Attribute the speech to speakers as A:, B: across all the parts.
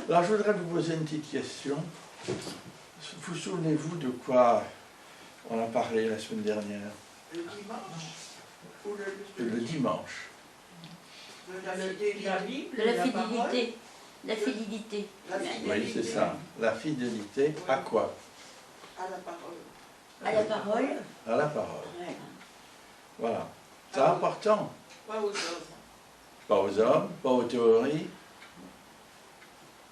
A: Alors, je voudrais vous poser une petite question. Vous souvenez-vous de quoi on a parlé la semaine dernière?
B: Le dimanche. Ou
A: Le dimanche.
B: De la fidélité.
C: De la fidélité. La fidélité.
B: La fidélité.
A: Oui, c'est ça. La fidélité à quoi?
B: À la parole.
C: À la parole.
A: À la parole.
C: Ouais.
A: Voilà. C'est important.
B: Pas aux hommes.
A: Pas aux hommes, pas aux théories,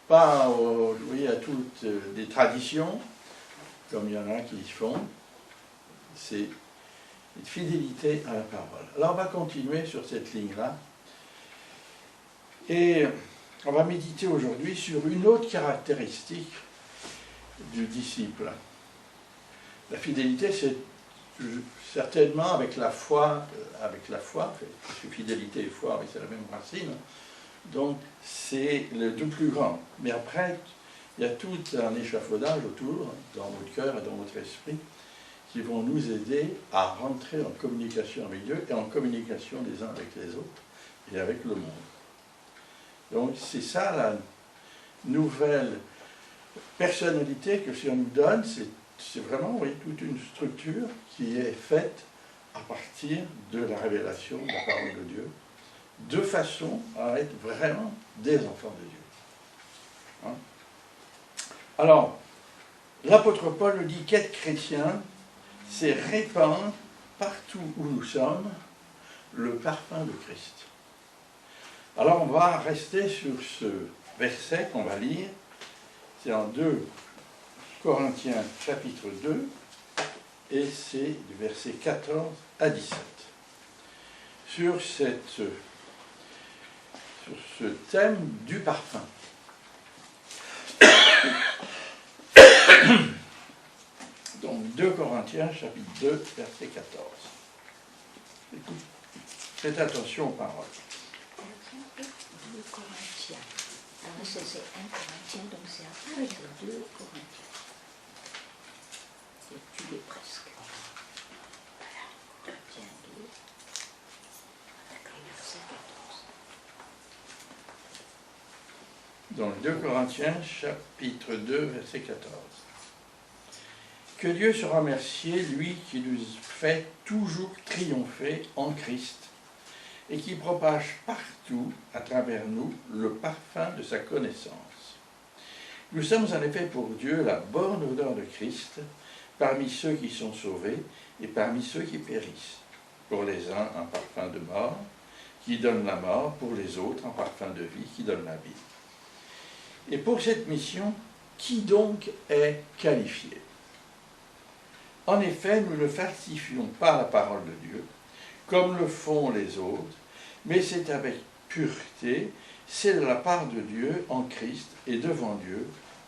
A: pas oui, à toutes des traditions, comme il y en a qui font. C'est une fidélité à la parole. Alors on va continuer sur cette ligne-là. Et on va méditer aujourd'hui sur une autre caractéristique du disciple. La fidélité, c'est certainement avec la foi, parce que fidélité et foi, oui, c'est la même racine, donc c'est le deux plus grand. Mais après, il y a tout un échafaudage autour, dans votre cœur et dans votre esprit, qui vont nous aider à rentrer en communication avec Dieu et en communication les uns avec les autres et avec le monde. Donc c'est ça la nouvelle personnalité que si on nous donne, c'est vraiment, oui, toute une structure qui est faite à partir de la révélation de la parole de Dieu, de façon à être vraiment des enfants de Dieu. Hein? Alors, l'apôtre Paul nous dit qu'être chrétien, c'est répandre partout où nous sommes le parfum de Christ. Alors on va rester sur ce verset qu'on va lire, c'est en 2 Corinthiens chapitre 2, et c'est du verset 14 à 17. Sur ce thème du parfum. Donc 2 Corinthiens chapitre 2, verset 14. Écoute, faites attention aux paroles.
C: 2 Corinthiens. Alors c'est 1 Corinthiens, donc c'est après 2 Corinthiens. Tu l'es presque. Voilà. Corinthiens 2, verset 14.
A: Donc 2 Corinthiens chapitre 2, verset 14. Que Dieu soit remercié, lui qui nous fait toujours triompher en Christ et qui propage partout à travers nous le parfum de sa connaissance. Nous sommes en effet pour Dieu la bonne odeur de Christ parmi ceux qui sont sauvés et parmi ceux qui périssent. Pour les uns, un parfum de mort qui donne la mort, pour les autres, un parfum de vie qui donne la vie. Et pour cette mission, qui donc est qualifié? En effet, nous ne falsifions pas la parole de Dieu, comme le font les autres, mais c'est avec pureté, c'est de la part de Dieu en Christ et devant Dieu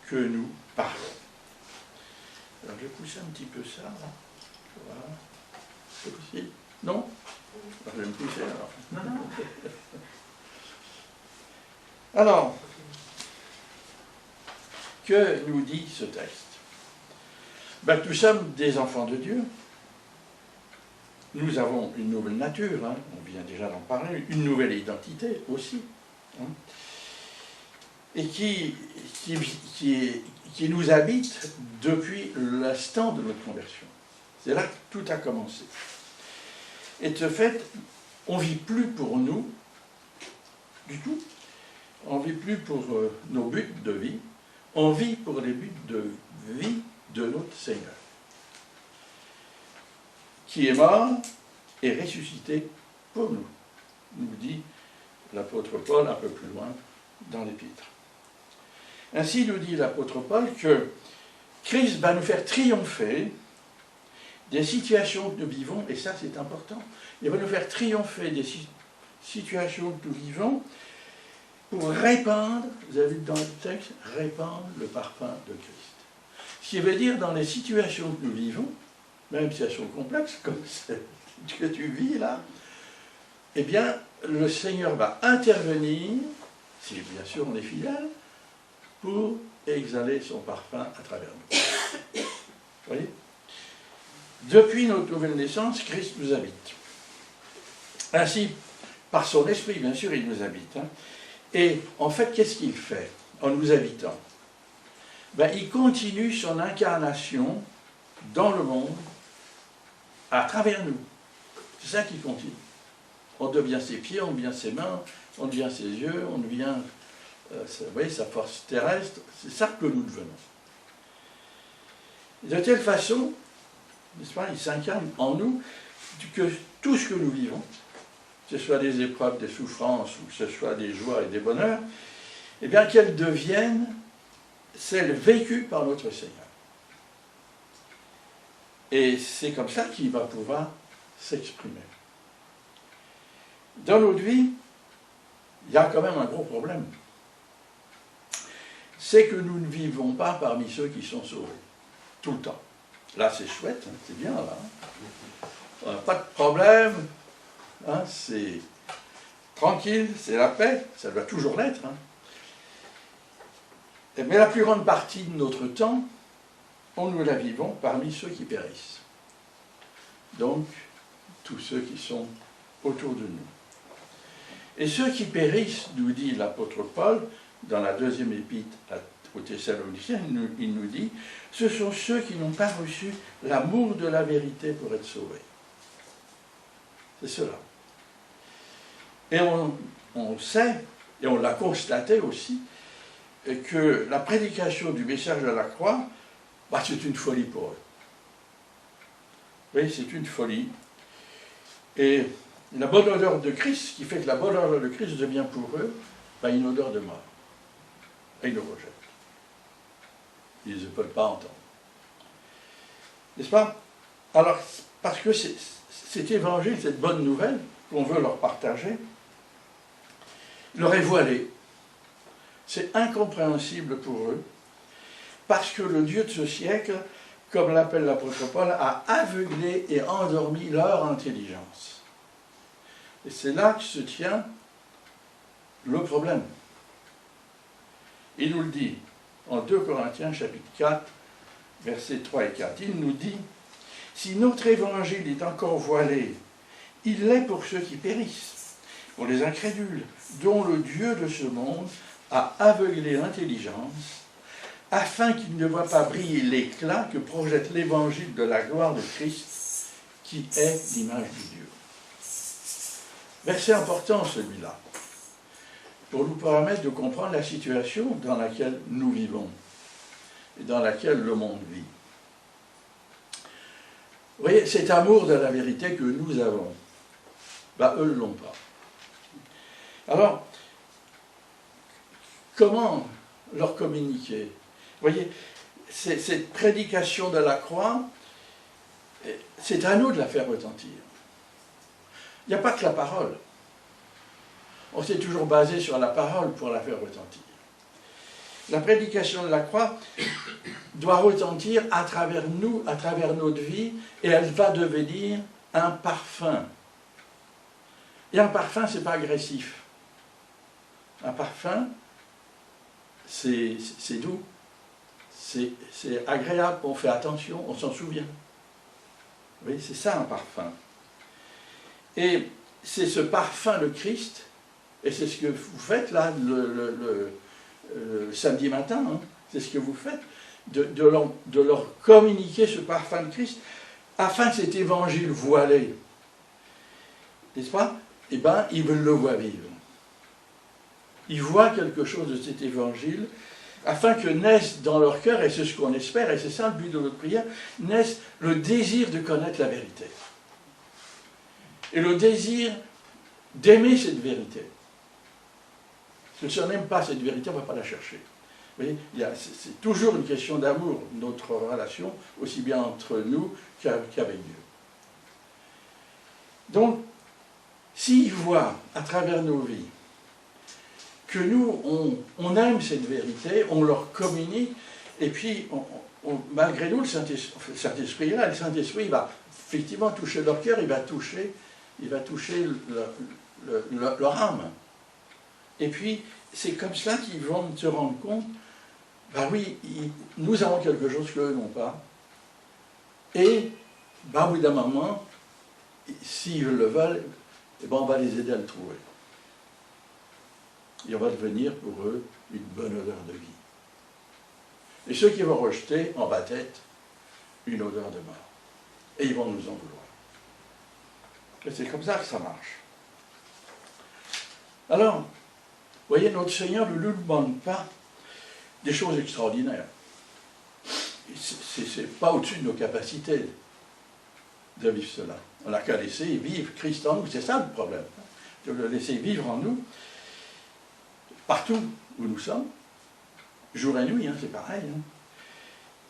A: que nous parlons. Alors je vais pousser un petit peu ça, là. Voilà. C'est possible? Non? Alors, je vais me pousser alors. Non. Alors, que nous dit ce texte? Ben, nous sommes des enfants de Dieu. Nous avons une nouvelle nature, hein, on vient déjà d'en parler, une nouvelle identité aussi, hein, et qui nous habite depuis l'instant de notre conversion. C'est là que tout a commencé. Et de ce fait, on ne vit plus pour nous, du tout, on ne vit plus pour nos buts de vie, on vit pour les buts de vie de notre Seigneur, qui est mort et ressuscité pour nous, nous dit l'apôtre Paul un peu plus loin dans l'Épître. Ainsi nous dit l'apôtre Paul que Christ va nous faire triompher des situations que nous vivons, et ça c'est important, il va nous faire triompher des situations que nous vivons pour répandre, vous avez vu dans le texte, répandre le parfum de Christ. Ce qui veut dire dans les situations que nous vivons, même si elles sont complexes, comme celle que tu vis là, eh bien, le Seigneur va intervenir, si bien sûr on est fidèle, pour exhaler son parfum à travers nous. Vous voyez? Depuis notre nouvelle naissance, Christ nous habite. Ainsi, par son esprit, bien sûr, il nous habite. Hein. Et en fait, qu'est-ce qu'il fait? en nous habitant, ben, il continue son incarnation dans le monde à travers nous. C'est ça qui continue. On devient ses pieds, on devient ses mains, on devient ses yeux, on devient vous voyez, sa force terrestre. C'est ça que nous devenons. Et de telle façon, n'est-ce pas, il s'incarne en nous que tout ce que nous vivons, que ce soit des épreuves, des souffrances, ou que ce soit des joies et des bonheurs, eh bien qu'elles deviennent celles vécues par notre Seigneur. Et c'est comme ça qu'il va pouvoir s'exprimer. Dans notre vie, il y a quand même un gros problème. C'est que nous ne vivons pas parmi ceux qui sont sauvés, tout le temps. Là, c'est chouette, hein, c'est bien, là. On n'a pas de problème, hein, c'est tranquille, c'est la paix, ça doit toujours l'être. Hein. Mais la plus grande partie de notre temps, nous la vivons parmi ceux qui périssent. Donc, tous ceux qui sont autour de nous. Et ceux qui périssent, nous dit l'apôtre Paul, dans la deuxième épître aux Thessaloniciens, il nous dit, ce sont ceux qui n'ont pas reçu l'amour de la vérité pour être sauvés. C'est cela. Et on sait, et on l'a constaté aussi, que la prédication du message de la croix, bah, c'est une folie pour eux. Oui, c'est une folie. Et la bonne odeur de Christ, qui fait que la bonne odeur de Christ devient pour eux bah, une odeur de mort. Et ils le rejettent. Ils ne peuvent pas entendre. N'est-ce pas? Alors, parce que cet évangile, cette bonne nouvelle qu'on veut leur partager, leur est voilée. C'est incompréhensible pour eux, parce que le Dieu de ce siècle, comme l'appelle l'apôtre Paul, a aveuglé et endormi leur intelligence. Et c'est là que se tient le problème. Il nous le dit en 2 Corinthiens chapitre 4, versets 3 et 4. Il nous dit, « Si notre évangile est encore voilé, il l'est pour ceux qui périssent, pour les incrédules, dont le Dieu de ce monde a aveuglé l'intelligence, afin qu'ils ne voient pas briller l'éclat que projette l'évangile de la gloire de Christ, qui est l'image de Dieu. » Verset important celui-là, pour nous permettre de comprendre la situation dans laquelle nous vivons et dans laquelle le monde vit. Vous voyez, cet amour de la vérité que nous avons, ben, eux ne l'ont pas. Alors, comment leur communiquer? Vous voyez, cette prédication de la croix, c'est à nous de la faire retentir. Il n'y a pas que la parole. On s'est toujours basé sur la parole pour la faire retentir. La prédication de la croix doit retentir à travers nous, à travers notre vie, et elle va devenir un parfum. Et un parfum, ce n'est pas agressif. Un parfum, c'est doux, c'est agréable, on fait attention, on s'en souvient. Vous voyez, c'est ça un parfum. Et c'est ce parfum de Christ, et c'est ce que vous faites là le samedi matin, hein, c'est ce que vous faites, de leur communiquer ce parfum de Christ, afin que cet évangile voilé, n'est-ce pas, eh bien, ils le voient vivre. Ils voient quelque chose de cet évangile, afin que naisse dans leur cœur, et c'est ce qu'on espère, et c'est ça le but de notre prière, naisse le désir de connaître la vérité. Et le désir d'aimer cette vérité. Parce que si on n'aime pas cette vérité, on ne va pas la chercher. Vous voyez, c'est toujours une question d'amour, notre relation, aussi bien entre nous qu'avec Dieu. Donc, s'ils voient à travers nos vies que nous, on aime cette vérité, on leur communique, et puis, malgré nous, le Saint-Esprit est là, le Saint-Esprit va effectivement toucher leur cœur, il va toucher leur âme. Et puis, c'est comme cela qu'ils vont se rendre compte, ben oui, nous avons quelque chose qu'eux n'ont pas, et, ben, au bout d'un moment, s'ils le veulent, eh ben, on va les aider à le trouver. il va devenir pour eux une bonne odeur de vie. Et ceux qui vont rejeter, en bas-tête, une odeur de mort. Et ils vont nous en vouloir. Et c'est comme ça que ça marche. Alors, vous voyez, notre Seigneur ne nous demande pas des choses extraordinaires. C'est pas au-dessus de nos capacités de vivre cela. On n'a qu'à laisser vivre Christ en nous. C'est ça le problème. De le laisser vivre en nous, partout où nous sommes, jour et nuit, hein, c'est pareil. Hein.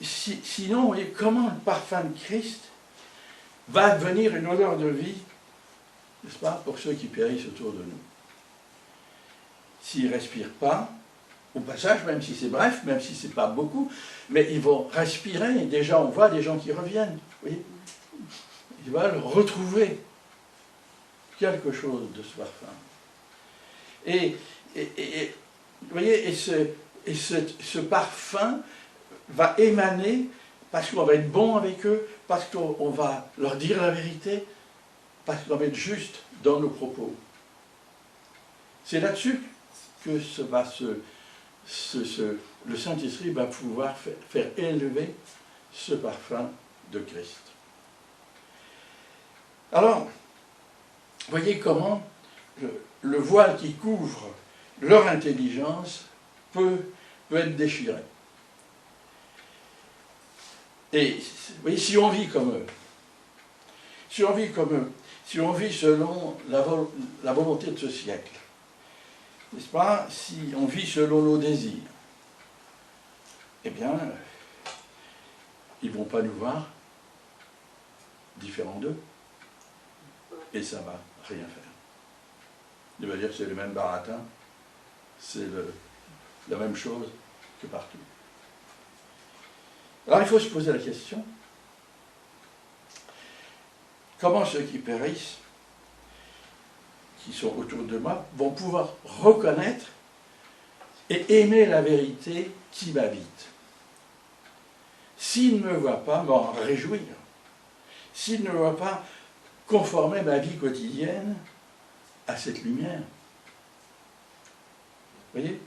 A: Sinon, vous voyez, comment le parfum de Christ va devenir une odeur de vie, n'est-ce pas, pour ceux qui périssent autour de nous. S'ils ne respirent pas, au passage, même si c'est bref, même si ce n'est pas beaucoup, mais ils vont respirer, et déjà on voit des gens qui reviennent, vous voyez. Ils veulent retrouver quelque chose de ce parfum. Et vous voyez, ce parfum va émaner parce qu'on va être bon avec eux, parce qu'on va leur dire la vérité, parce qu'on va être juste dans nos propos. C'est là-dessus que le Saint-Esprit va pouvoir faire élever ce parfum de Christ. Alors, voyez comment le voile qui couvre leur intelligence peut être déchiré. Et vous voyez, si on vit comme eux, si on vit selon la volonté de ce siècle, n'est-ce pas, si on vit selon nos désirs, eh bien, ils ne vont pas nous voir différents d'eux, et ça ne va rien faire. Il va dire que c'est le même baratin, c'est la même chose que partout. Alors il faut se poser la question, comment ceux qui périssent, qui sont autour de moi, vont pouvoir reconnaître et aimer la vérité qui m'habite. S'ils ne me voient pas, m'en réjouir. S'ils ne me voient pas, conformer ma vie quotidienne à cette lumière. Vous voyez ?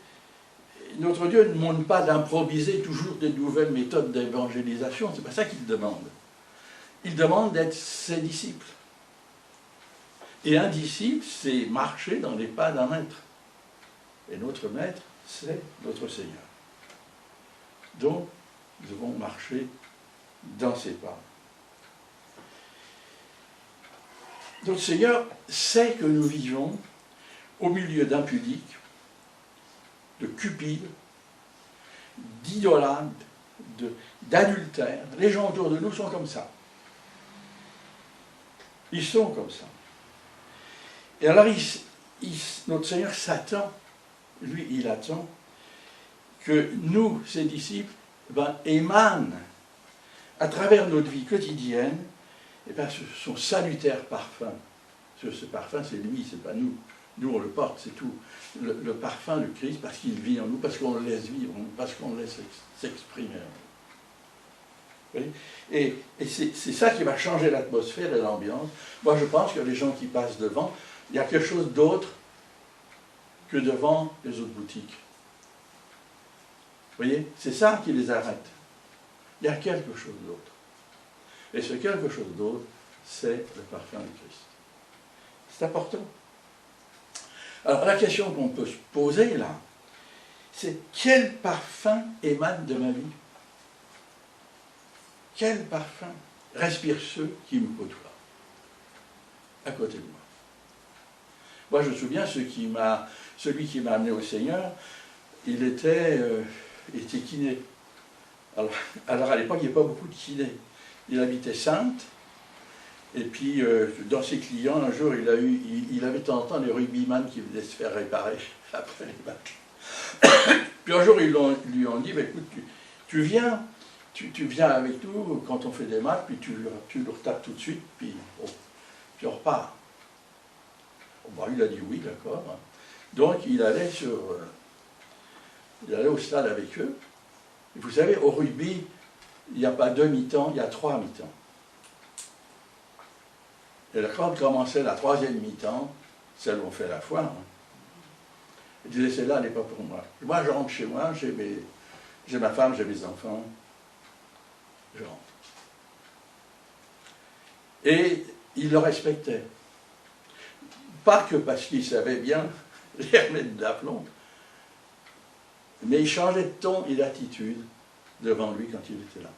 A: Notre Dieu ne demande pas d'improviser toujours des nouvelles méthodes d'évangélisation, c'est pas ça qu'il demande. Il demande d'être ses disciples. Et un disciple, c'est marcher dans les pas d'un maître. Et notre maître, c'est notre Seigneur. Donc, nous devons marcher dans ses pas. Notre Seigneur sait que nous vivons au milieu d'impudiques, de cupides, d'idolâtres, d'adultères. Les gens autour de nous sont comme ça. Ils sont comme ça. Et alors, notre Seigneur s'attend, lui, il attend que nous, ses disciples, émanent à travers notre vie quotidienne son salutaire parfum. Ce parfum, c'est lui, c'est pas nous. Nous, on le porte, c'est tout. Le parfum de Christ, parce qu'il vit en nous, parce qu'on le laisse vivre, parce qu'on le laisse s'exprimer en nous. Et c'est ça qui va changer l'atmosphère et l'ambiance. Moi, je pense que les gens qui passent devant, il y a quelque chose d'autre que devant les autres boutiques. Vous voyez, c'est ça qui les arrête. Il y a quelque chose d'autre. Et ce quelque chose d'autre, c'est le parfum de Christ. C'est important. Alors, la question qu'on peut se poser là, c'est quel parfum émane de ma vie? Quel parfum respirent ceux qui me côtoient à côté de moi? Moi, je me souviens, celui qui m'a amené au Seigneur, il était kiné. Alors à l'époque, il n'y avait pas beaucoup de kinés. Il habitait Saintes, et puis dans ses clients, un jour, il avait de temps en temps des rugbyman qui venaient se faire réparer après les matchs. Puis un jour, ils lui ont dit, écoute, tu viens avec nous quand on fait des matchs, puis tu le retapes tout de suite, puis on repart. Il a dit oui, d'accord. Donc il allait au stade avec eux. Et vous savez, au rugby, il n'y a pas 2 mi-temps, il y a 3 mi-temps. Et quand commençait la 3e mi-temps, celle où on fait la foire, Il disait, celle-là, elle n'est pas pour moi. Moi, je rentre chez moi, j'ai ma femme, j'ai mes enfants, je rentre. Et il le respectait. Pas que parce qu'il savait bien les remettre d'aplomb, mais il changeait de ton et d'attitude devant lui quand il était là.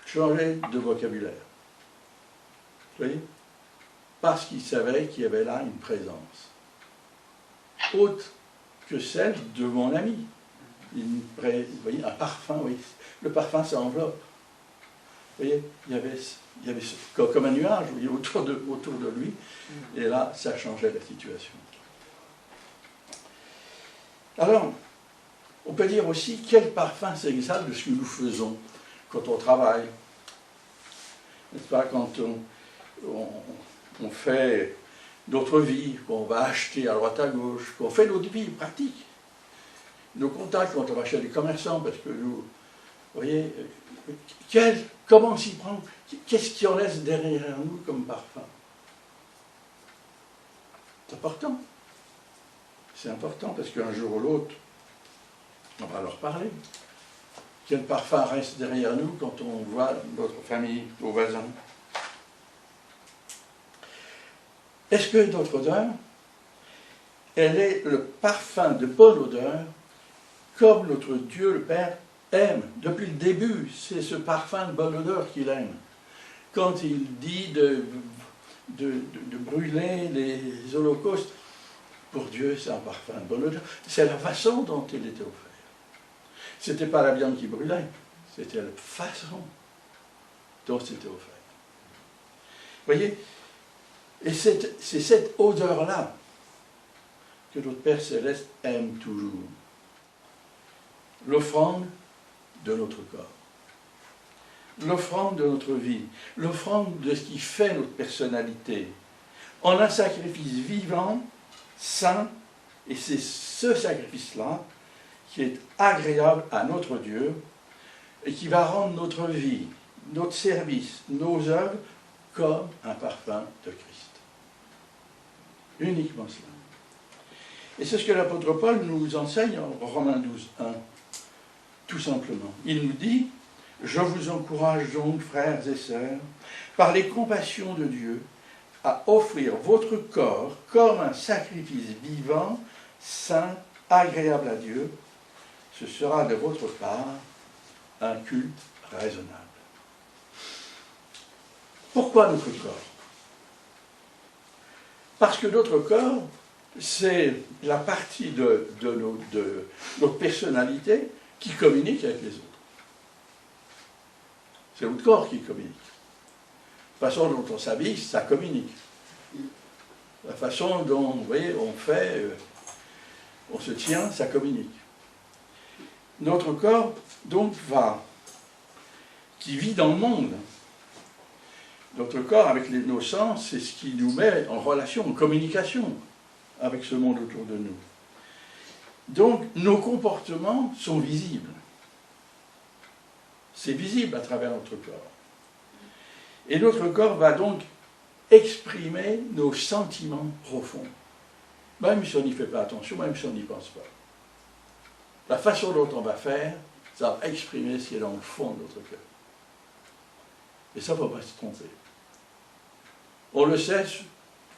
A: Changeait de vocabulaire. Vous voyez? Parce qu'il savait qu'il y avait là une présence autre que celle de mon ami. Vous voyez, un parfum, oui. Le parfum, ça enveloppe. Vous voyez, il y avait comme un nuage, vous voyez, autour de lui, et là, ça changeait la situation. Alors, on peut dire aussi quel parfum s'exhale de ce que nous faisons quand on travaille. N'est-ce pas, quand on fait notre vie, qu'on va acheter à droite à gauche, qu'on fait notre vie pratique. Nos contacts quand on va chez les commerçants, parce que nous, vous voyez, comment on s'y prend? Qu'est-ce qu'on laisse derrière nous comme parfum? C'est important. C'est important parce qu'un jour ou l'autre, on va leur parler. Quel parfum reste derrière nous quand on voit notre famille, nos voisins? Est-ce que notre odeur, elle est le parfum de bonne odeur, comme notre Dieu le Père aime? Depuis le début, c'est ce parfum de bonne odeur qu'il aime. Quand il dit de brûler les holocaustes, pour Dieu, c'est un parfum de bonne odeur. C'est la façon dont il était offert. Ce n'était pas la viande qui brûlait, c'était la façon dont c'était offert. Vous voyez? Et c'est cette odeur-là que notre Père Céleste aime toujours. L'offrande de notre corps. L'offrande de notre vie. L'offrande de ce qui fait notre personnalité. En un sacrifice vivant, saint, et c'est ce sacrifice-là qui est agréable à notre Dieu et qui va rendre notre vie, notre service, nos œuvres comme un parfum de Christ. Uniquement cela. Et c'est ce que l'apôtre Paul nous enseigne en Romains 12, 1. Tout simplement. Il nous dit, « Je vous encourage donc, frères et sœurs, par les compassions de Dieu, à offrir votre corps comme un sacrifice vivant, saint, agréable à Dieu. Ce sera de votre part un culte raisonnable. » Pourquoi notre corps? Parce que notre corps, c'est la partie de notre personnalité qui communique avec les autres. C'est notre corps qui communique. La façon dont on s'habille, ça communique. La façon dont, vous voyez, on fait, on se tient, ça communique. Notre corps, donc, qui vit dans le monde. Notre corps, avec nos sens, c'est ce qui nous met en relation, en communication avec ce monde autour de nous. Donc, nos comportements sont visibles. C'est visible à travers notre corps. Et notre corps va donc exprimer nos sentiments profonds. Même si on n'y fait pas attention, même si on n'y pense pas. La façon dont on va faire, ça va exprimer ce qui est dans le fond de notre cœur. Et ça, il ne faut pas se tromper. On le sait,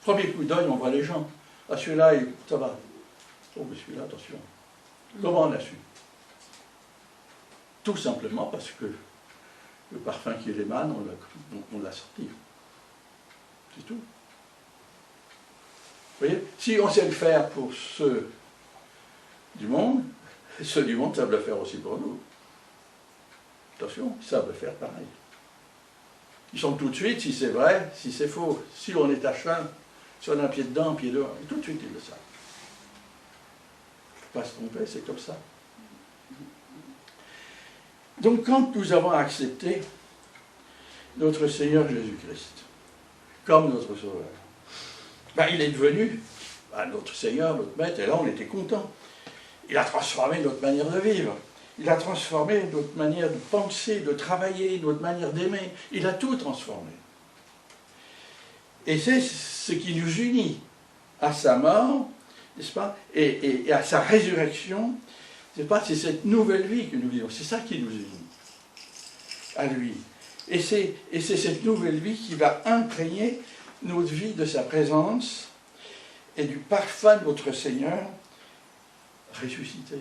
A: premier coup d'œil, on voit les gens. Ah, celui-là, ça va. Oh, mais celui-là, attention. Comment on a su? Tout simplement parce que le parfum qui émane, on l'a senti. C'est tout. Vous voyez? Si on sait le faire pour ceux du monde savent le faire aussi pour nous. Attention, ils savent le faire pareil. Ils sont tout de suite, si c'est vrai, si c'est faux. Si on est à cheval, si on a un pied dedans, un pied dehors, tout de suite ils le savent. Il ne faut pas se tromper, c'est comme ça. Donc quand nous avons accepté notre Seigneur Jésus-Christ comme notre Sauveur, ben, il est devenu notre Seigneur, notre Maître, et là on était contents. Il a transformé notre manière de vivre. Il a transformé notre manière de penser, de travailler, notre manière d'aimer. Il a tout transformé. Et c'est ce qui nous unit à sa mort n'est-ce pas, et à sa résurrection, n'est-ce pas, c'est cette nouvelle vie que nous vivons. C'est ça qui nous unit à lui. Et c'est cette nouvelle vie qui va imprégner notre vie de sa présence et du parfum de notre Seigneur ressuscité.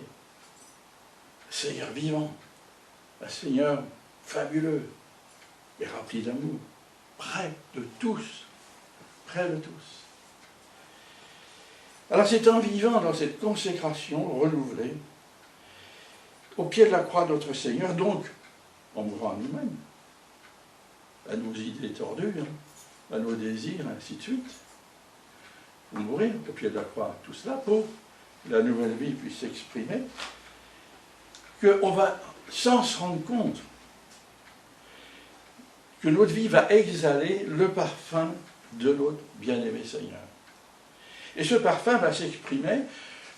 A: Seigneur vivant, un Seigneur fabuleux et rempli d'amour, près de tous, près de tous. Alors c'est en vivant dans cette consécration renouvelée, au pied de la croix de notre Seigneur, donc en mourant à nous-mêmes, à nos idées tordues, à nos désirs, ainsi de suite, pour mourir au pied de la croix, tout cela pour que la nouvelle vie puisse s'exprimer, qu'on va, sans se rendre compte, que notre vie va exhaler le parfum de notre bien-aimé Seigneur. Et ce parfum va s'exprimer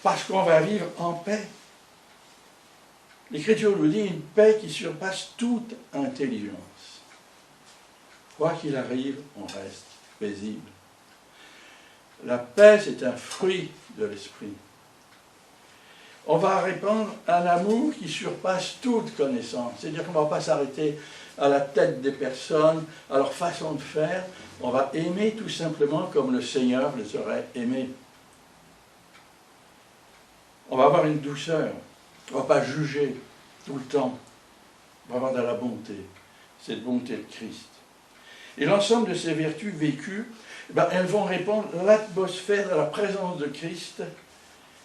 A: parce qu'on va vivre en paix. L'Écriture nous dit une paix qui surpasse toute intelligence. Quoi qu'il arrive, on reste paisible. La paix, c'est un fruit de l'esprit. On va répandre un amour qui surpasse toute connaissance. C'est-à-dire qu'on ne va pas s'arrêter à la tête des personnes, à leur façon de faire. On va aimer tout simplement comme le Seigneur les aurait aimés. On va avoir une douceur. On ne va pas juger tout le temps. On va avoir de la bonté. Cette bonté de Christ. Et l'ensemble de ces vertus vécues, elles vont répandre l'atmosphère de la présence de Christ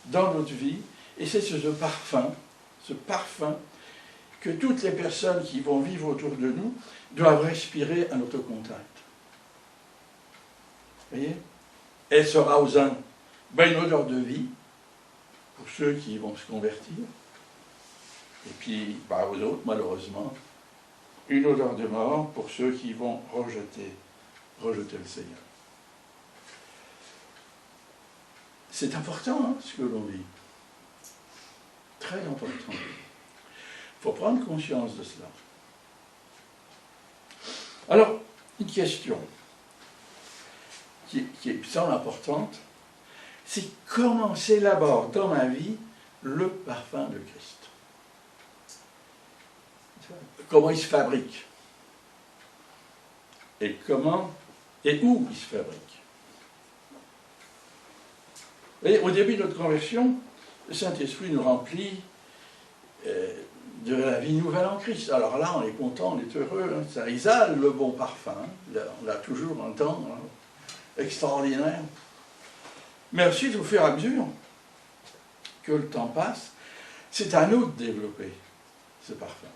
A: dans notre vie. Et c'est ce parfum que toutes les personnes qui vont vivre autour de nous doivent respirer à notre contact. Vous voyez? Elle sera aux uns une odeur de vie, pour ceux qui vont se convertir, et puis aux autres, malheureusement, une odeur de mort pour ceux qui vont rejeter le Seigneur. C'est important, ce que l'on vit. Très important. Il faut prendre conscience de cela. Alors, une question qui me semble importante, c'est comment s'élabore dans ma vie le parfum de Christ. Comment il se fabrique. Et comment et où il se fabrique. Vous voyez, au début de notre conversion, le Saint-Esprit nous remplit de la vie nouvelle en Christ. Alors là, on est content, on est heureux, ça exhale le bon parfum. On a toujours un temps extraordinaire. Mais ensuite, au fur et à mesure que le temps passe, c'est à nous de développer ce parfum.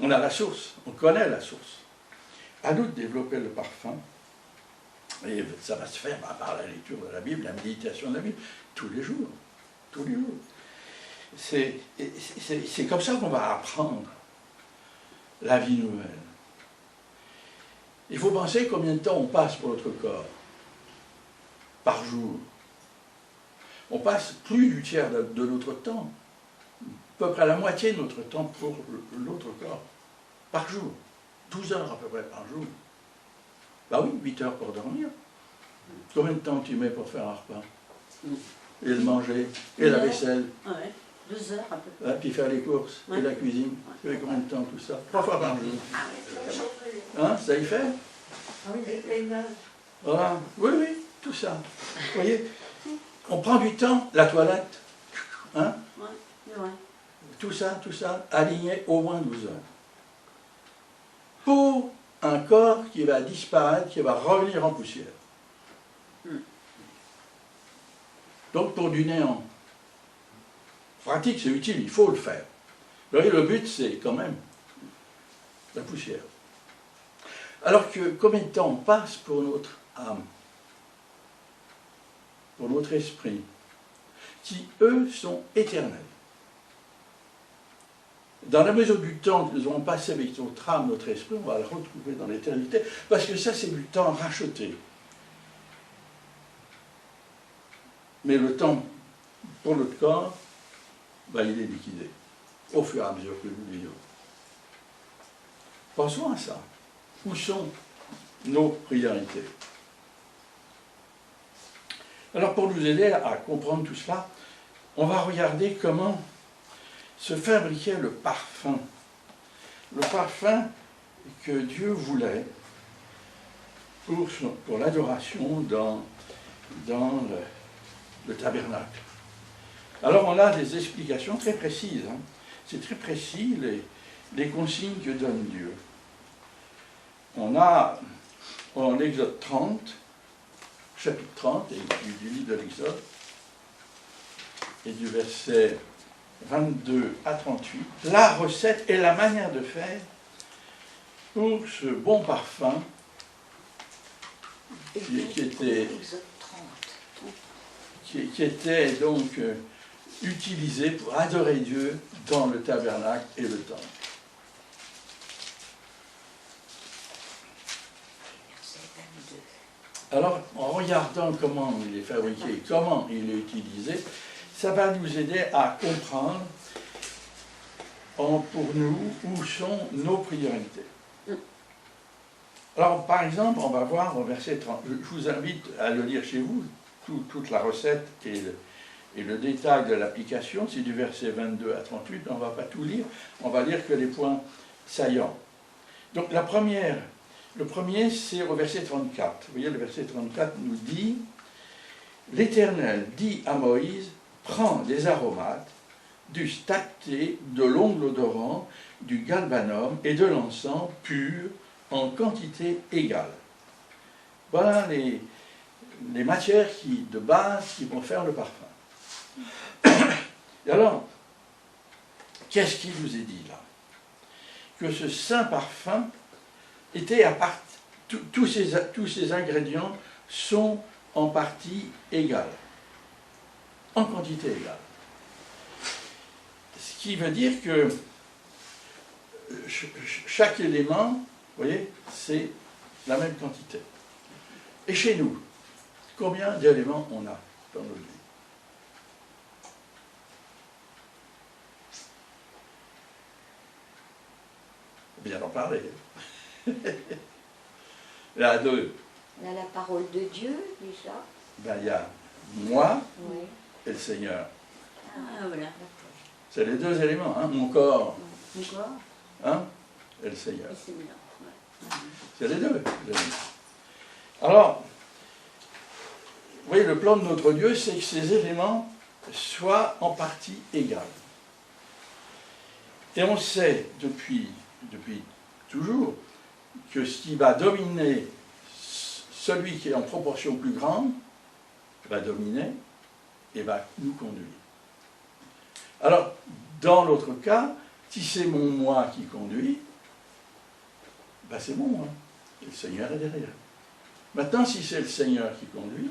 A: On a la source, on connaît la source. À nous de développer le parfum. Et ça va se faire par la lecture de la Bible, la méditation de la Bible, tous les jours. Tous les jours. C'est comme ça qu'on va apprendre la vie nouvelle. Il faut penser combien de temps on passe pour notre corps. Par jour. On passe plus du tiers de notre temps. À peu près la moitié de notre temps pour l'autre corps. Par jour. 12 heures à peu près par jour. Oui, 8 heures pour dormir. Combien de temps tu mets pour faire un repas? Et le manger, et la vaisselle.
D: Ouais, 2 heures à peu près.
A: Puis faire les courses, et la cuisine. Tu fais combien de temps tout ça? 3 fois par jour. Hein, ça y fait? Voilà. Oui, tout ça. Vous voyez, on prend du temps, la toilette. Hein?
D: Ouais.
A: Tout ça, aligné au moins 12 heures. Pour un corps qui va disparaître, qui va revenir en poussière. Donc pour du néant. Pratique, c'est utile, il faut le faire. Vous voyez, le but, c'est quand même la poussière. Alors que combien de temps on passe pour notre âme, pour notre esprit, qui, eux, sont éternels. Dans la mesure du temps que nous avons passé avec notre âme, notre esprit, on va le retrouver dans l'éternité, parce que ça, c'est du temps racheté. Mais le temps pour notre corps, il est liquidé, au fur et à mesure que nous vivons. Pensons à ça. Où sont nos priorités? Alors pour nous aider à comprendre tout cela, on va regarder comment se fabriquait le parfum. Le parfum que Dieu voulait pour l'adoration dans le tabernacle. Alors on a des explications très précises. Hein. C'est très précis les consignes que donne Dieu. On a en Exode 30, chapitre 30 du livre de l'Exode, et du verset 22 à 38, la recette et la manière de faire pour ce bon parfum qui était donc utilisé pour adorer Dieu dans le tabernacle et le temple. Alors, en regardant comment il est fabriqué, comment il est utilisé, ça va nous aider à comprendre pour nous où sont nos priorités. Alors, par exemple, on va voir au verset 30. Je vous invite à le lire chez vous, toute la recette et le détail de l'application. C'est du verset 22 à 38. On ne va pas tout lire, on va lire que les points saillants. Donc, le premier, c'est au verset 34. Vous voyez, le verset 34 nous dit « L'Éternel dit à Moïse, prends des aromates, du stacté, de l'ongle odorant, du galbanum et de l'encens pur en quantité égale. » Voilà les matières de base qui vont faire le parfum. Et alors, qu'est-ce qu'il nous est dit là? Que ce saint parfum était à part, tous ces ingrédients sont en partie égales, en quantité égale. Ce qui veut dire que chaque élément, vous voyez, c'est la même quantité. Et chez nous, combien d'éléments on a dans notre vie? Bien en parler. Il y a deux.
C: Il y a la parole de Dieu, déjà.
A: Ben, il y a moi
C: Oui.
A: et le Seigneur.
D: Ah, voilà.
A: C'est les deux éléments, hein, mon corps
D: Encore.
A: hein, et le Seigneur.
D: Et c'est bien. Ouais.
A: C'est les deux. Alors, vous voyez, le plan de notre Dieu, c'est que ces éléments soient en partie égales. Et on sait depuis toujours que ce qui va dominer, celui qui est en proportion plus grande, va dominer et va nous conduire. Alors, dans l'autre cas, si c'est mon moi qui conduit, ben c'est mon moi. Et le Seigneur est derrière. Maintenant, si c'est le Seigneur qui conduit,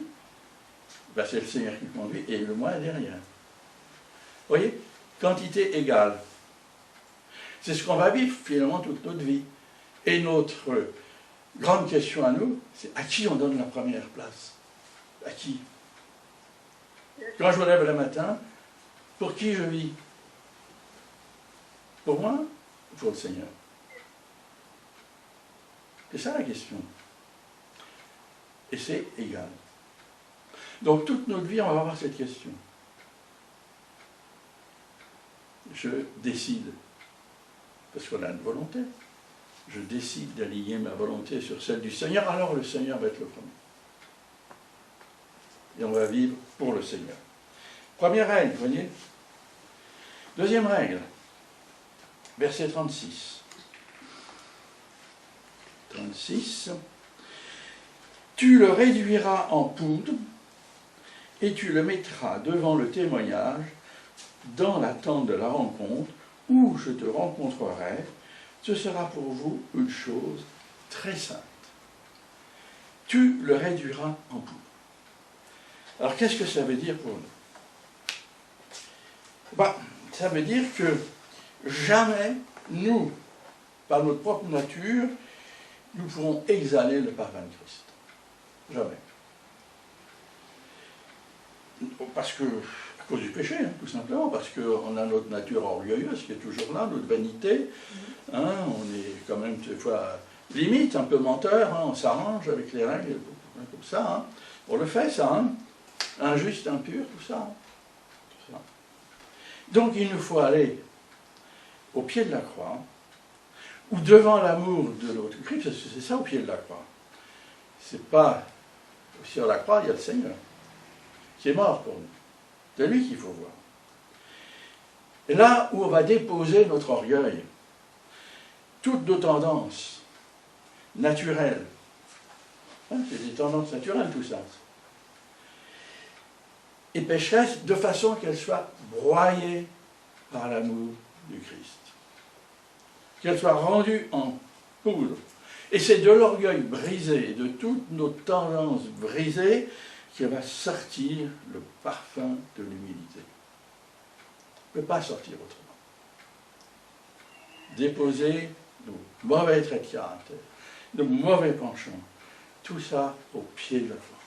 A: ben c'est le Seigneur qui conduit et le moi est derrière. Vous voyez, quantité égale. C'est ce qu'on va vivre finalement toute notre vie. Et notre grande question à nous, c'est à qui on donne la première place? À qui? Quand je me lève le matin, pour qui je vis? Pour moi ou pour le Seigneur? C'est ça la question. Et c'est égal. Donc toute notre vie, on va avoir cette question. Je décide, parce qu'on a une volonté, je décide d'aligner ma volonté sur celle du Seigneur, alors le Seigneur va être le premier. Et on va vivre pour le Seigneur. Première règle, vous voyez. Deuxième règle, verset 36. 36. Tu le réduiras en poudre et tu le mettras devant le témoignage dans la tente de la rencontre où je te rencontrerai. Ce sera pour vous une chose très sainte. Tu le réduiras en poudre. Alors qu'est-ce que ça veut dire pour nous? Ben, ça veut dire que jamais nous, par notre propre nature, nous pourrons exhaler le parfum de Christ. Jamais. Parce que, à cause du péché, hein, tout simplement, parce qu'on a notre nature orgueilleuse qui est toujours là, notre vanité. Hein, on est quand même des fois limite, un peu menteur, hein, on s'arrange avec les règles, comme ça. Hein. On le fait, ça. Hein. injuste, impur, tout ça. Tout ça. Donc il nous faut aller au pied de la croix, ou devant l'amour de notre Christ, parce que c'est ça au pied de la croix. C'est pas sur la croix, il y a le Seigneur, qui est mort pour nous. C'est lui qu'il faut voir. Et là où on va déposer notre orgueil, toutes nos tendances naturelles, hein, c'est des tendances naturelles tout ça, et pécheresses de façon qu'elles soient broyées par l'amour du Christ. Qu'elles soient rendues en poudre. Et c'est de l'orgueil brisé, de toutes nos tendances brisées, que va sortir le parfum de l'humilité. Il ne peut pas sortir autrement. Déposer nos mauvais traits de caractère, nos mauvais penchants, tout ça au pied de la croix.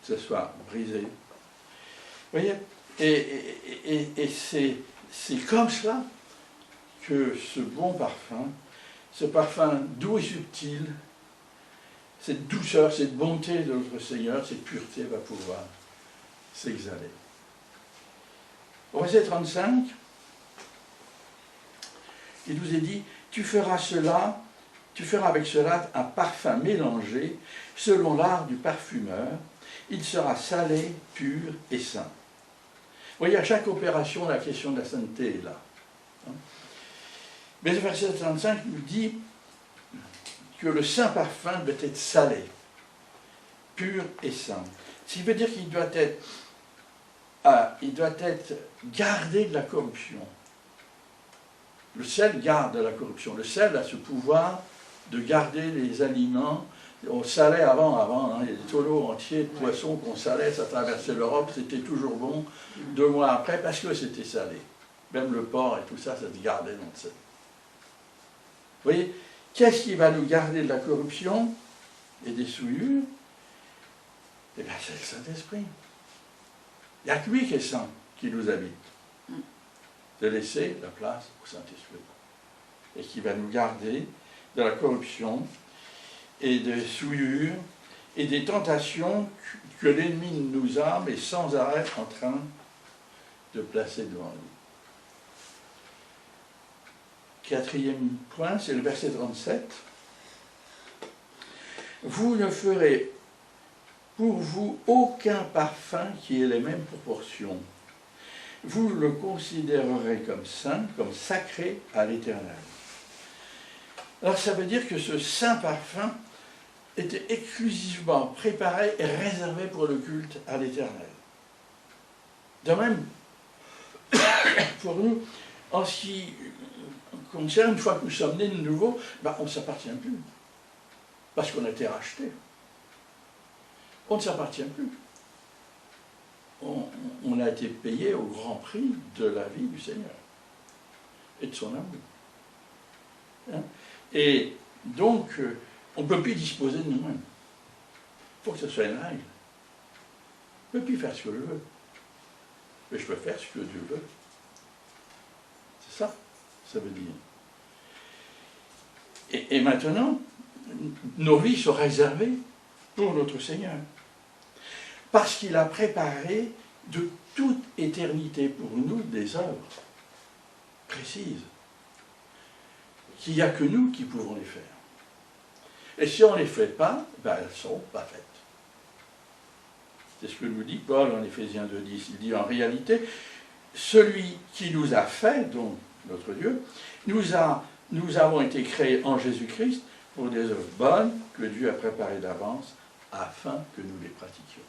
A: Que ce soit brisé. Vous voyez? Et c'est comme cela que ce bon parfum, ce parfum doux et subtil, cette douceur, cette bonté de notre Seigneur, cette pureté va pouvoir s'exhaler. Au verset 35, il nous est dit, tu feras avec cela un parfum mélangé selon l'art du parfumeur, il sera salé, pur et saint. Vous voyez, à chaque opération, la question de la sainteté est là. Mais le verset 35 nous dit que le saint parfum doit être salé, pur et saint. Ce qui veut dire qu'il doit être gardé de la corruption. Le sel garde la corruption. Le sel a ce pouvoir de garder les aliments. On salait avant, hein, il y a des tonneaux entiers de poissons qu'on salait, ça traversait l'Europe, c'était toujours bon 2 mois après parce que c'était salé. Même le porc et tout ça, ça se gardait dans le sel. Vous voyez, qu'est-ce qui va nous garder de la corruption et des souillures? Eh bien, c'est le Saint-Esprit. Il n'y a que lui qui est saint, qui nous habite. De laisser la place au Saint-Esprit. Et qui va nous garder de la corruption et des souillures et des tentations que l'ennemi nous a, mais sans arrêt en train de placer devant nous. 4e point, c'est le verset 37. Vous ne ferez pour vous aucun parfum qui ait les mêmes proportions. Vous le considérerez comme saint, comme sacré à l'Éternel. Alors ça veut dire que ce saint parfum était exclusivement préparé et réservé pour le culte à l'Éternel. De même, pour nous, en ce qui concerne, une fois que nous sommes nés de nouveau, ben, on ne s'appartient plus. Parce qu'on a été racheté. On ne s'appartient plus. On a été payé au grand prix de la vie du Seigneur et de son amour. Hein? Et donc, on ne peut plus disposer de nous-mêmes. Il faut que ce soit une règle. Je ne peux plus faire ce que je veux. Mais je peux faire ce que Dieu veut. C'est ça, ça veut dire. Et maintenant, nos vies sont réservées pour notre Seigneur. Parce qu'il a préparé de toute éternité pour nous des œuvres précises. Qu'il n'y a que nous qui pouvons les faire. Et si on ne les fait pas, ben elles ne sont pas faites. C'est ce que nous dit Paul en Éphésiens 2,10. Il dit en réalité, celui qui nous a fait, donc notre Dieu, nous avons été créés en Jésus-Christ pour des œuvres bonnes que Dieu a préparées d'avance afin que nous les pratiquions.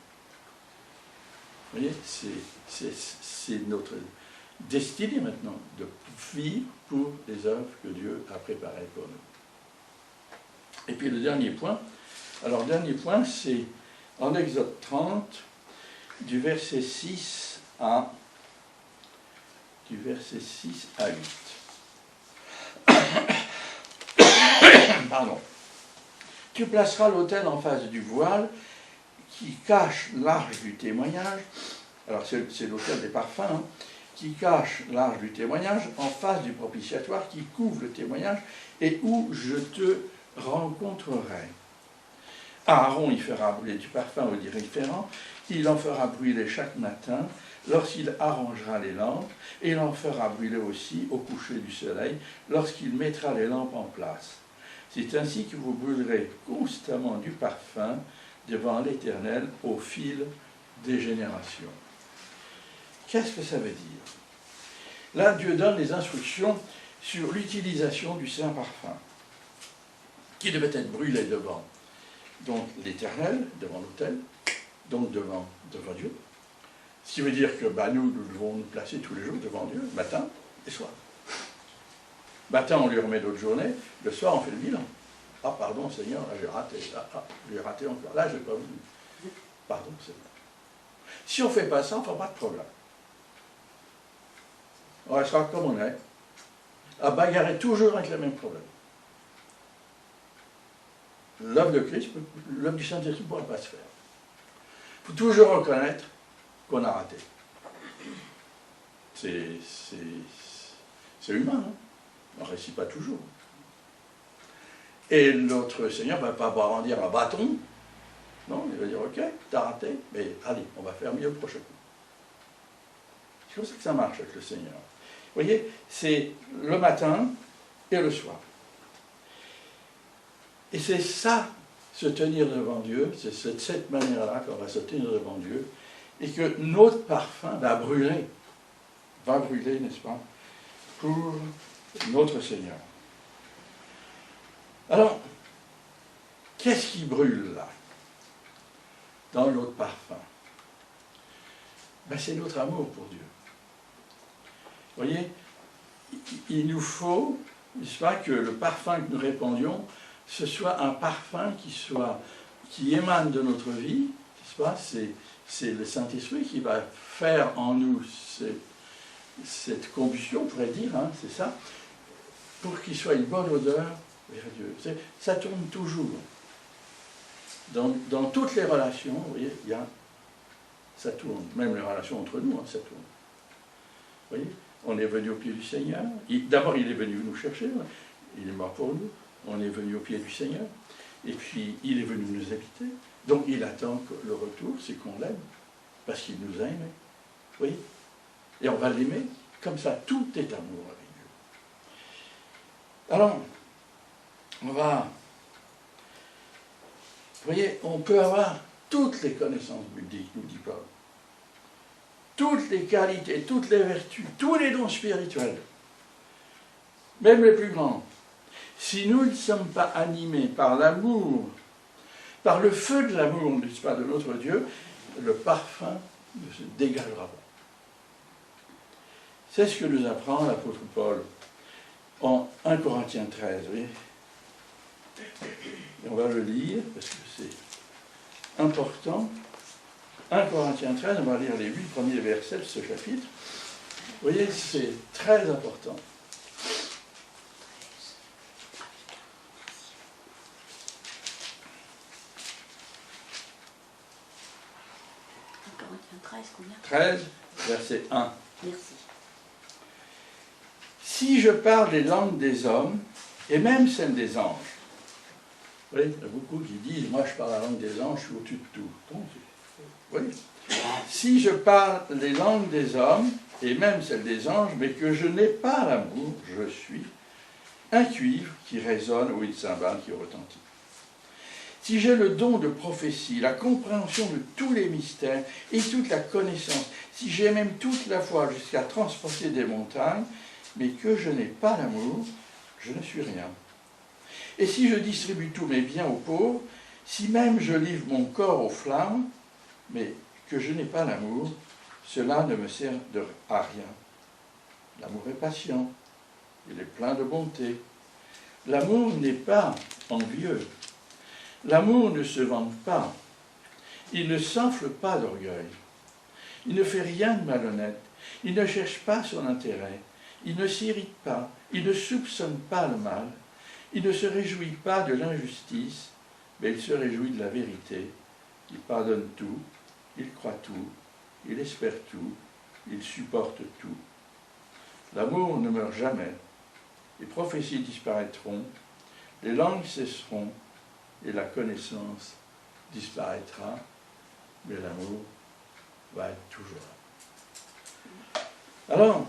A: Vous voyez, c'est notre destinée maintenant, de vivre pour les œuvres que Dieu a préparées pour nous. Et puis le dernier point, alors le dernier point, c'est en Exode 30, du verset 6 à 8. Pardon. Tu placeras l'autel en face du voile qui cache l'arche du témoignage. Alors c'est l'autel des parfums, hein, qui cache l'arche du témoignage en face du propitiatoire qui couvre le témoignage et où je te rencontrerai. Aaron y fera brûler du parfum au différent, il en fera brûler chaque matin, lorsqu'il arrangera les lampes, et il en fera brûler aussi au coucher du soleil, lorsqu'il mettra les lampes en place. C'est ainsi que vous brûlerez constamment du parfum devant l'Éternel au fil des générations. Qu'est-ce que ça veut dire? Là, Dieu donne des instructions sur l'utilisation du saint parfum, qui devait être brûlé devant donc l'Éternel, devant l'autel, donc devant Dieu. Ce qui veut dire que nous devons nous placer tous les jours devant Dieu, matin et soir. Matin, on lui remet d'autres journées, le soir, on fait le bilan. Ah, pardon, Seigneur, là, j'ai raté. J'ai raté encore. Là, je n'ai pas voulu. Pardon, Seigneur. Si on ne fait pas ça, on ne fera pas de problème. On restera comme on est, à bagarrer toujours avec le même problème. L'œuvre de Christ, l'œuvre du Saint-Esprit ne pourra pas se faire. Il faut toujours reconnaître qu'on a raté. C'est humain, hein? On ne réussit pas toujours. Et l'autre Seigneur ne va pas brandir un bâton. Non, il va dire, ok, t'as raté, mais allez, on va faire mieux le prochain coup. C'est comme ça que ça marche avec le Seigneur. Vous voyez, c'est le matin et le soir. Et c'est ça, se tenir devant Dieu, c'est de cette manière-là qu'on va se tenir devant Dieu, et que notre parfum va brûler, n'est-ce pas, pour notre Seigneur. Alors, qu'est-ce qui brûle là, dans notre parfum? C'est notre amour pour Dieu. Vous voyez, il nous faut, n'est-ce pas, que le parfum que nous répandions, ce soit un parfum qui émane de notre vie, n'est-ce pas? C'est le Saint-Esprit qui va faire en nous cette combustion, on pourrait dire, hein, c'est ça, pour qu'il soit une bonne odeur vers Dieu. Ça tourne toujours. Dans toutes les relations, vous voyez, ça tourne. Même les relations entre nous, hein, ça tourne. Vous voyez, on est venu au pied du Seigneur. D'abord, il est venu nous chercher. Il est mort pour nous. On est venu au pied du Seigneur. Et puis, il est venu nous habiter. Donc, il attend que le retour, c'est qu'on l'aime. Parce qu'il nous a aimés. Vous voyez? Et on va l'aimer. Comme ça, tout est amour avec Dieu. Alors, on va... Vous voyez, on peut avoir toutes les connaissances bibliques, nous dit Paul. Toutes les qualités, toutes les vertus, tous les dons spirituels, même les plus grands. Si nous ne sommes pas animés par l'amour, par le feu de l'amour, n'est-ce pas, de notre Dieu, le parfum ne se dégagera pas. C'est ce que nous apprend l'apôtre Paul en 1 Corinthiens 13, vous voyez. Et on va le lire, parce que c'est important. 1 Corinthiens 13, on va lire les 8 premiers versets de ce chapitre. Vous voyez, c'est très important.
D: Corinthiens 13, combien?
A: 13, verset 1.
D: Merci.
A: Si je parle les langues des hommes, et même celles des anges, vous voyez, il y a beaucoup qui disent, moi je parle la langue des anges, je suis au-dessus de tout. Donc, oui. Si je parle les langues des hommes, et même celles des anges, mais que je n'ai pas l'amour, je suis un cuivre qui résonne ou une cymbale qui retentit. Si j'ai le don de prophétie, la compréhension de tous les mystères et toute la connaissance, si j'ai même toute la foi jusqu'à transporter des montagnes, mais que je n'ai pas l'amour, je ne suis rien. Et si je distribue tous mes biens aux pauvres, si même je livre mon corps aux flammes, mais que je n'ai pas l'amour, cela ne me sert à rien. L'amour est patient, il est plein de bonté. L'amour n'est pas envieux. L'amour ne se vante pas. Il ne s'enfle pas d'orgueil. Il ne fait rien de malhonnête. Il ne cherche pas son intérêt. Il ne s'irrite pas. Il ne soupçonne pas le mal. Il ne se réjouit pas de l'injustice, mais il se réjouit de la vérité. Il pardonne tout. Il croit tout. Il espère tout. Il supporte tout. L'amour ne meurt jamais. Les prophéties disparaîtront. Les langues cesseront. Et la connaissance disparaîtra, mais l'amour va être toujours là. Alors, vous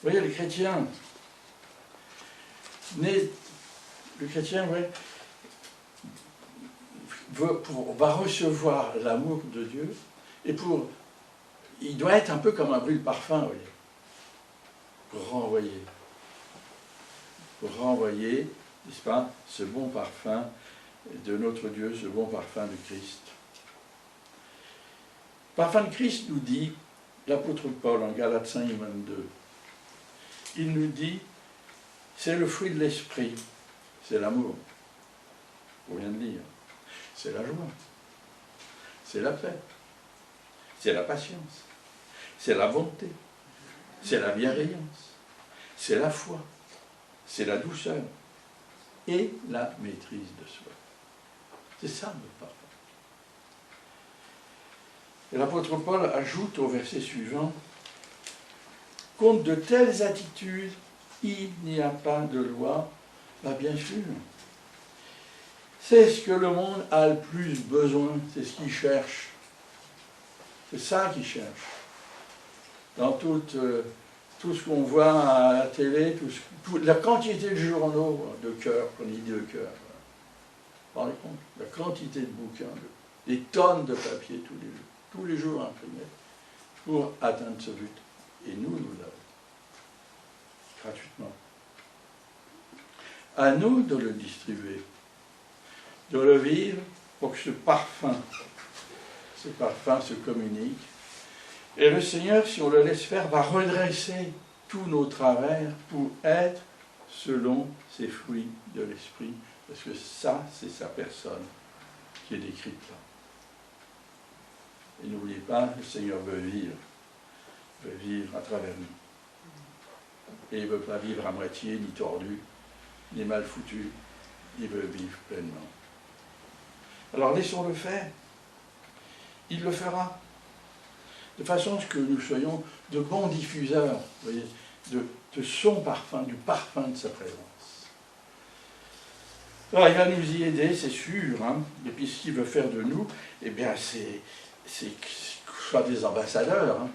A: voyez, les chrétiens, le chrétien, ouais, va recevoir l'amour de Dieu, et il doit être un peu comme un brûle-parfum, vous voyez, pour renvoyer, n'est-ce pas, ce bon parfum de notre Dieu, ce bon parfum de Christ. Le parfum de Christ nous dit, l'apôtre Paul en Galates 5, 22, il nous dit, c'est le fruit de l'esprit, c'est l'amour, on vient de dire, c'est la joie, c'est la paix, c'est la patience, c'est la bonté, c'est la bienveillance, c'est la foi, c'est la douceur et la maîtrise de soi. C'est ça le parfum. Et l'apôtre Paul ajoute au verset suivant, contre de telles attitudes, il n'y a pas de loi. Bah, bien sûr. C'est ce que le monde a le plus besoin, c'est ce qu'il cherche. C'est ça qu'il cherche. Dans tout ce qu'on voit à la télé, la quantité de journaux de cœur, qu'on dit de cœur. Vous vous rendez compte? La quantité de bouquins, des tonnes de papier tous les jours imprimés, pour atteindre ce but. Et nous l'avons. Gratuitement. À nous de le distribuer, de le vivre pour que ce parfum se communique. Et le Seigneur, si on le laisse faire, va redresser tous nos travers pour être selon ses fruits de l'esprit. Parce que ça, c'est sa personne qui est décrite là. Et n'oubliez pas, le Seigneur veut vivre à travers nous. Et il ne veut pas vivre à moitié, ni tordu, ni mal foutu. Il veut vivre pleinement. Alors laissons-le faire. Il le fera. De façon à ce que nous soyons de bons diffuseurs, vous voyez, de son parfum, du parfum de sa présence. Alors il va nous y aider, c'est sûr. Hein. Et puis ce qu'il veut faire de nous, eh bien c'est soit des ambassadeurs. Hein.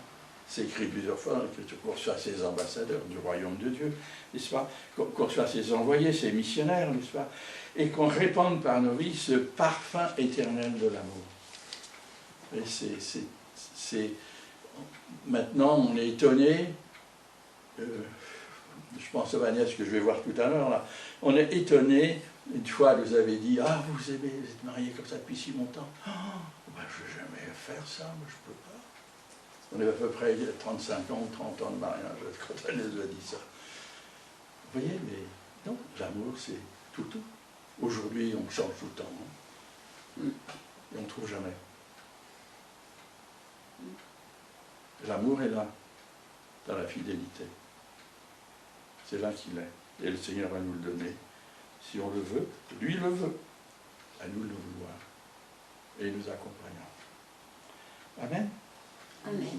A: C'est écrit plusieurs fois qu'on soit ses ambassadeurs du royaume de Dieu, n'est-ce pas? Qu'on soit ses envoyés, ses missionnaires, n'est-ce pas? Et qu'on répande par nos vies ce parfum éternel de l'amour. Et maintenant, on est étonné, je pense à Vanessa, que je vais voir tout à l'heure, là, on est étonné, une fois, elle nous avait dit, ah, vous êtes mariés comme ça depuis si longtemps. Oh, ben, je ne vais jamais faire ça, moi je ne peux pas. On est à peu près 35 ans ou 30 ans de mariage quand elle nous a dit ça. Vous voyez, mais non, l'amour c'est tout. Aujourd'hui, on change tout le temps. Hein. Et on ne trouve jamais. L'amour est là, dans la fidélité. C'est là qu'il est. Et le Seigneur va nous le donner. Si on le veut, lui le veut. À nous de le vouloir. Et nous accompagnons. Amen.
D: Amen.